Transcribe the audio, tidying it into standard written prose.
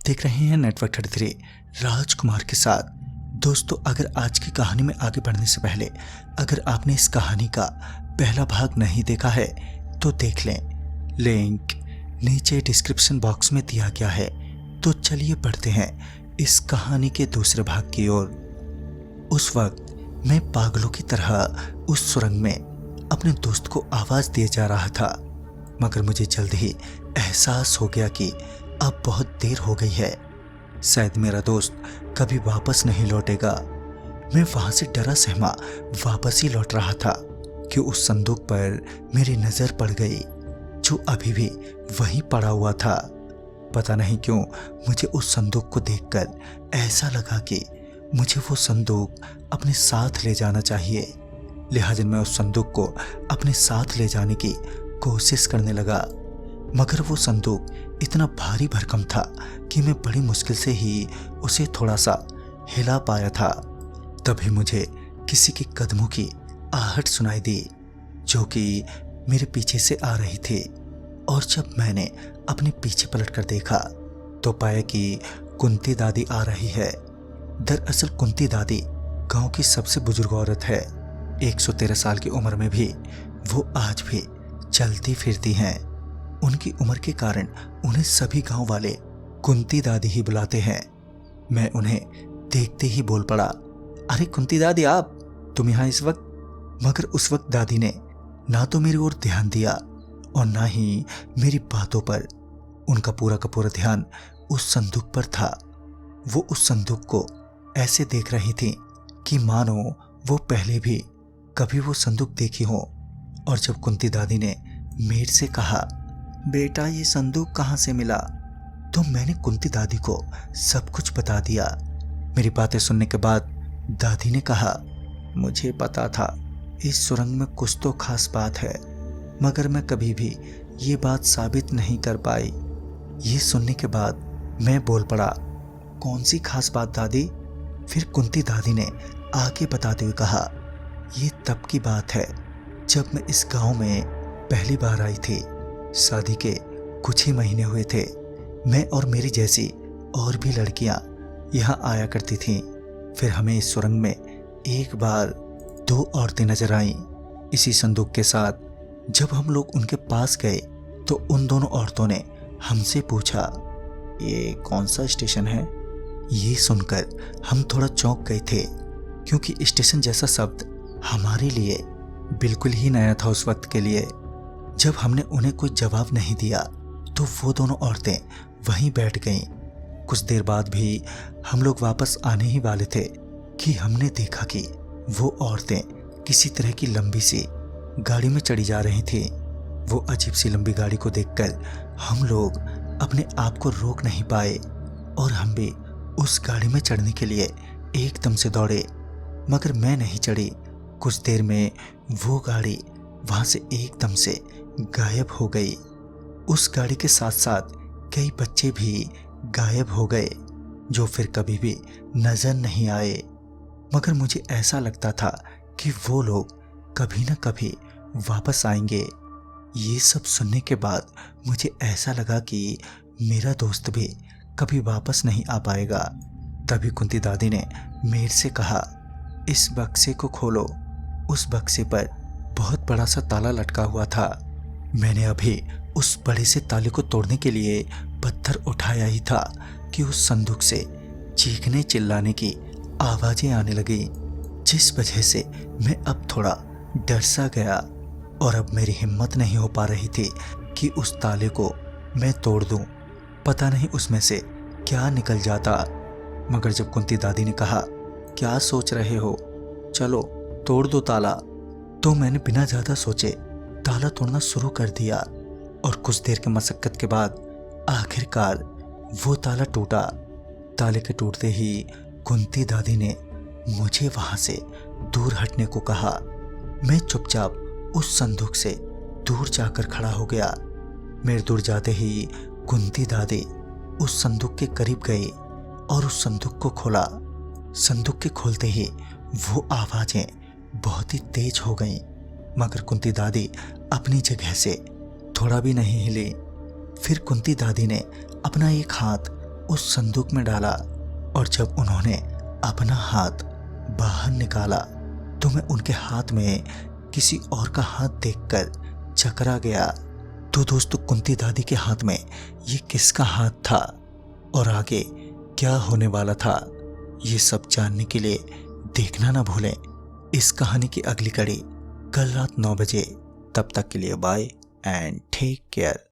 देख रहे हैं नेटवर्क 33 राजकुमार के साथ। दोस्तों, अगर आज की कहानी में आगे बढ़ने से पहले अगर आपने इस कहानी का पहला भाग नहीं देखा है तो देख लें, लिंक नीचे डिस्क्रिप्शन बॉक्स में दिया गया है। तो चलिए बढ़ते हैं इस कहानी के दूसरे भाग की ओर। उस वक्त मैं पागलों की तरह उस सुरंग में अपने दोस्त को आवाज दिए जा रहा था, मगर मुझे जल्द ही एहसास हो गया कि अब बहुत देर हो गई है। शायद मेरा दोस्त कभी वापस नहीं लौटेगा। मैं वहां से डरा सहमा वापस ही लौट रहा था कि उस संदूक पर मेरी नजर पड़ गई, जो अभी भी वहीं पड़ा हुआ था। पता नहीं क्यों मुझे उस संदूक को देखकर ऐसा लगा कि मुझे वो संदूक अपने साथ ले जाना चाहिए। लिहाजा मैं उस संदूक को अपने साथ ले जाने की कोशिश करने लगा, मगर वो संदूक इतना भारी भरकम था कि मैं बड़ी मुश्किल से ही उसे थोड़ा सा हिला पाया था। तभी मुझे किसी के कदमों की आहट सुनाई दी, जो कि मेरे पीछे से आ रही थी। और जब मैंने अपने पीछे पलटकर देखा तो पाया कि कुंती दादी आ रही है। दरअसल कुंती दादी गांव की सबसे बुजुर्ग औरत है। 113 साल की उम्र में भी वो आज भी चलती फिरती हैं। उनकी उम्र के कारण उन्हें सभी गांव वाले कुंती दादी ही बुलाते हैं। मैं उन्हें देखते ही बोल पड़ा, अरे कुंती दादी, आप तुम यहाँ इस वक्त? मगर उस वक्त दादी ने ना तो मेरी ओर ध्यान दिया और ना ही मेरी बातों पर। उनका पूरा का पूरा ध्यान उस संदूक पर था। वो उस संदूक को ऐसे देख रही थी कि मानो वो पहले भी कभी वो संदूक देखी हो। और जब कुंती दादी ने मेरे से कहा, बेटा ये संदूक कहाँ से मिला, तो मैंने कुंती दादी को सब कुछ बता दिया। मेरी बातें सुनने के बाद दादी ने कहा, मुझे पता था इस सुरंग में कुछ तो खास बात है, मगर मैं कभी भी ये बात साबित नहीं कर पाई। ये सुनने के बाद मैं बोल पड़ा, कौन सी खास बात दादी? फिर कुंती दादी ने आगे बताते हुए कहा, ये तब की बात है जब मैं इस गांव में पहली बार आई थी। शादी के कुछ ही महीने हुए थे। मैं और मेरी जैसी और भी लड़कियां यहाँ आया करती थीं। फिर हमें इस सुरंग में एक बार 2 औरतें नजर आईं इसी संदूक के साथ। जब हम लोग उनके पास गए तो उन दोनों औरतों ने हमसे पूछा, ये कौन सा स्टेशन है? ये सुनकर हम थोड़ा चौंक गए थे, क्योंकि स्टेशन जैसा शब्द हमारे लिए बिल्कुल ही नया था उस वक्त के लिए। जब हमने उन्हें कोई जवाब नहीं दिया तो वो दोनों औरतें वहीं बैठ गईं। कुछ देर बाद भी हम लोग वापस आने ही वाले थे कि हमने देखा कि वो औरतें किसी तरह की लंबी सी गाड़ी में चढ़ी जा रही थी। वो अजीब सी लंबी गाड़ी को देखकर हम लोग अपने आप को रोक नहीं पाए और हम भी उस गाड़ी में चढ़ने के लिए एकदम से दौड़े, मगर मैं नहीं चढ़ी। कुछ देर में वो गाड़ी वहां से एकदम से गायब हो गई। उस गाड़ी के साथ साथ कई बच्चे भी गायब हो गए, जो फिर कभी भी नजर नहीं आए। मगर मुझे ऐसा लगता था कि वो लोग कभी ना कभी वापस आएंगे। ये सब सुनने के बाद मुझे ऐसा लगा कि मेरा दोस्त भी कभी वापस नहीं आ पाएगा। तभी कुंती दादी ने मेरे से कहा, इस बक्से को खोलो। उस बक्से पर बहुत बड़ा सा ताला लटका हुआ था। मैंने अभी उस बड़े से ताले को तोड़ने के लिए पत्थर उठाया ही था कि उस संदूक से चीखने चिल्लाने की आवाजें आने लगी, जिस वजह से मैं अब थोड़ा डर सा गया और अब मेरी हिम्मत नहीं हो पा रही थी कि उस ताले को मैं तोड़ दूं। पता नहीं उसमें से क्या निकल जाता। मगर जब कुंती दादी ने कहा, क्या सोच रहे हो, चलो तोड़ दो ताला, तो मैंने बिना ज़्यादा सोचे ताला तोड़ना शुरू कर दिया। और कुछ देर के मशक्कत के बाद आखिरकार वो ताला टूटा। ताले के टूटते ही कुंती दादी ने मुझे वहां से दूर हटने को कहा। मैं चुपचाप उस संदूक से दूर जाकर खड़ा हो गया। मेरे दूर जाते ही कुंती दादी उस संदूक के करीब गई और उस संदूक को खोला। संदूक के खोलते ही वो आवाजें बहुत ही तेज हो गईं, मगर कुंती दादी अपनी जगह से थोड़ा भी नहीं हिली। फिर कुंती दादी ने अपना एक हाथ उस संदूक में डाला और जब उन्होंने अपना हाथ बाहर निकाला तो मैं उनके हाथ में किसी और का हाथ देखकर चकरा गया। तो दोस्तों, कुंती दादी के हाथ में ये किसका हाथ था और आगे क्या होने वाला था, ये सब जानने के लिए देखना ना भूलें इस कहानी की अगली कड़ी कल रात 9 बजे। तब तक के लिए बाय एंड टेक केयर।